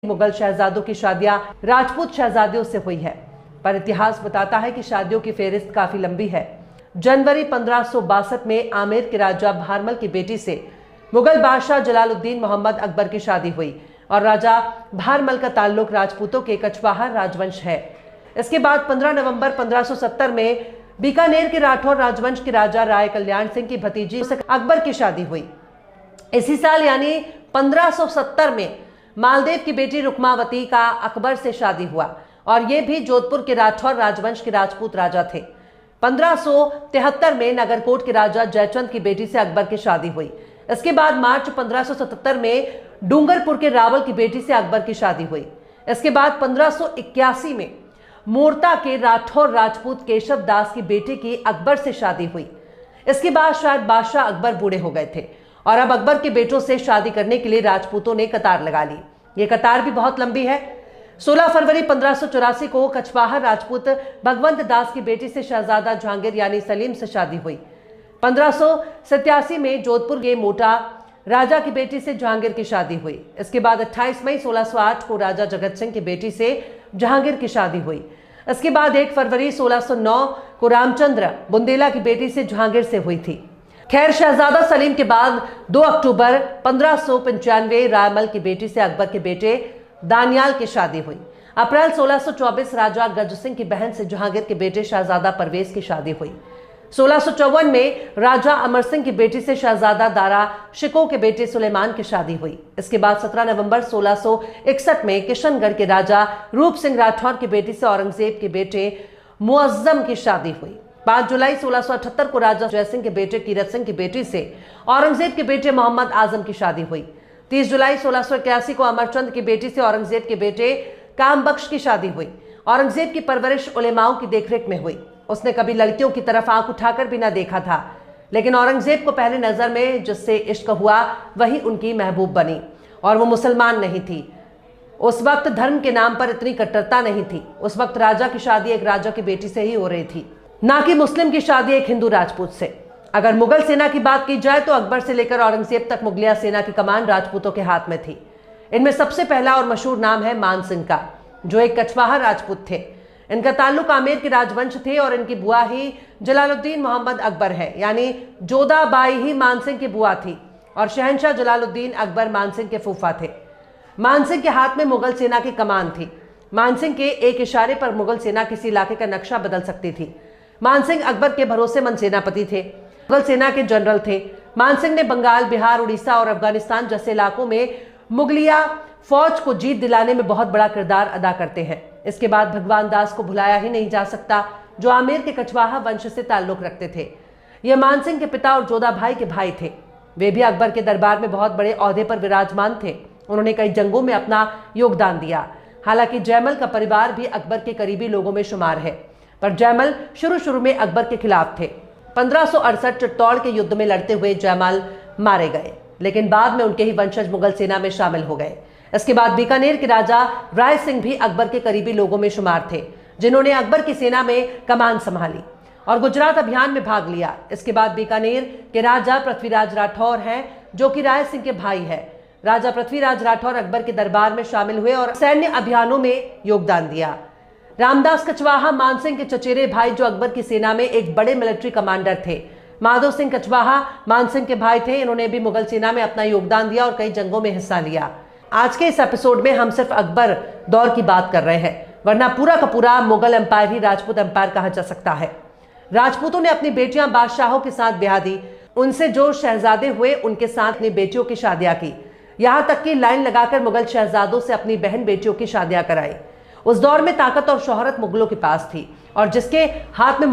मुगल शहजादों की शादियां राजपूत शहजादियों से हुई है, पर इतिहास बताता है कि शादियों की फेहरिस्त काफी लंबी है। जनवरी 1562 में आमेर के राजा भारमल की बेटी से मुगल बादशाह जलालुद्दीन मोहम्मद अकबर की शादी हुई और राजा भारमल का ताल्लुक राजपूतों के कछवाहा राजवंश है। इसके बाद 15 नवंबर 1570 में बीकानेर के राठौर राजवंश के राजा राय कल्याण सिंह की भतीजी से अकबर की शादी हुई। इसी साल यानी 1570 में मालदेव की बेटी रुक्मावती का अकबर से शादी हुआ और ये भी जोधपुर के राठौर राजवंश के राजपूत राजा थे। 1573 में नगरकोट के राजा जयचंद की बेटी से अकबर की शादी हुई। इसके बाद मार्च 1577 में डूंगरपुर के रावल की बेटी से अकबर की शादी हुई। इसके बाद 1581 में मोरता के राठौर राजपूत केशव दास की बेटी की अकबर से शादी हुई। इसके बाद शायद बादशाह अकबर बूढ़े हो गए थे और अब अकबर के बेटों से शादी करने के लिए राजपूतों ने कतार लगा ली। ये कतार भी बहुत लंबी है। 16 फरवरी 1584 को कछवाहा राजपूत भगवंत दास की बेटी से शहजादा जहांगीर यानी सलीम से शादी हुई। 1587 में जोधपुर के मोटा राजा की बेटी से जहांगीर की शादी हुई। इसके बाद 28 मई 1608 को राजा जगत सिंह की बेटी से जहांगीर की शादी हुई। इसके बाद 1 फरवरी 1609 को रामचंद्र बुंदेला की बेटी से जहांगीर से हुई थी। खैर, शहजादा सलीम के बाद 2 अक्टूबर 1595 रायमल की बेटी से अकबर के बेटे दानियाल की शादी हुई। अप्रैल 1624 राजा गज सिंह की बहन से जहांगीर के बेटे शहजादा परवेज की शादी हुई। 1654 में राजा अमर सिंह की बेटी से शहजादा दारा शिको के बेटे सुलेमान की शादी हुई। इसके बाद 17 नवंबर 1661 में किशनगढ़ के राजा रूप सिंह राठौर की बेटी से औरंगजेब के बेटे मुअज्जम की शादी हुई। 5 जुलाई 1678 को राजा जयसिंह के बेटे कीरत सिंह की बेटी से औरंगजेब के बेटे मोहम्मद आजम की शादी हुई। 30 जुलाई 1681 को अमरचंद की बेटी से औरंगजेब के बेटे कामबख्श की शादी हुई। औरंगजेब की परवरिश उलेमाओं की देखरेख में हुई। उसने कभी लड़कियों की तरफ आंख उठाकर भी ना देखा था, लेकिन औरंगजेब को पहली नजर में जिससे इश्क हुआ वही उनकी महबूब बनी और वो मुसलमान नहीं थी। उस वक्त धर्म के नाम पर इतनी कट्टरता नहीं थी। उस वक्त राजा की शादी एक राजा की बेटी से ही हो रही थी, ना कि मुस्लिम की शादी एक हिंदू राजपूत से। अगर मुगल सेना की बात की जाए तो अकबर से लेकर औरंगजेब तक मुगलिया सेना की कमान राजपूतों के हाथ में थी। इनमें सबसे पहला और मशहूर नाम है मान सिंह का, जो एक कछवाहा राजपूत थे। इनका ताल्लुक आमेर के राजवंश थे और इनकी बुआ ही जलालुद्दीन मोहम्मद अकबर है, यानी जोधाबाई ही मान सिंह की बुआ थी और शहंशाह जलालुद्दीन अकबर मान सिंह के फूफा थे। मान सिंह के हाथ में मुगल सेना की कमान थी। मान सिंह के एक इशारे पर मुगल सेना किसी इलाके का नक्शा बदल सकती थी। मान सिंह अकबर के भरोसेमंद सेनापति थे, मुगल सेना के जनरल थे। मान सिंह ने बंगाल, बिहार, उड़ीसा और अफगानिस्तान जैसे इलाकों में मुगलिया फौज को जीत दिलाने में बहुत बड़ा किरदार अदा करते हैं। इसके बाद भगवान दास को भुलाया ही नहीं जा सकता, जो आमेर के कछवाहा वंश से ताल्लुक रखते थे। ये मान सिंह के पिता और जोधा भाई के भाई थे। वे भी अकबर के दरबार में बहुत बड़े ओहदे पर विराजमान थे। उन्होंने कई जंगों में अपना योगदान दिया। हालांकि जयमल का परिवार भी अकबर के करीबी लोगों में शुमार है, पर जयमल शुरू में अकबर के खिलाफ थे। 1568 चित्तौड़ के युद्ध में लड़ते हुए जयमल मारे गए, लेकिन बाद में उनके ही वंशज मुगल सेना में शामिल हो गए। इसके बाद बीकानेर के राजा राय सिंह भी अकबर के करीबी लोगों में शुमार थे, जिन्होंने अकबर की सेना में कमान संभाली और गुजरात अभियान में भाग लिया। इसके बाद बीकानेर के राजा पृथ्वीराज राठौर हैं, जो कि राय सिंह के भाई है। राजा पृथ्वीराज राठौर अकबर के दरबार में शामिल हुए और सैन्य अभियानों में योगदान दिया। रामदास कछवाहा मान सिंह के चचेरे भाई, जो अकबर की सेना में एक बड़े मिलिट्री कमांडर थे। माधो सिंह कछवाहा मान सिंह के भाई थे। इन्होंने भी मुगल सेना में अपना योगदान दिया और कई जंगों में हिस्सा लिया। आज के इस एपिसोड में हम सिर्फ अकबर दौर की बात कर रहे हैं, वरना पूरा का पूरा मुगल एम्पायर ही राजपूत एम्पायर कहा जा सकता है। राजपूतों ने अपनी बेटियां बादशाहों के साथ ब्याह दी। उनसे जो शहजादे हुए उनके साथ अपनी बेटियों की शादियां की। यहां तक कि लाइन लगाकर मुगल शहजादों से अपनी बहन बेटियों की शादियां कराई। उस दौर में ताकत और शोहरत मुगलों के पास थी और जिसके हाथ में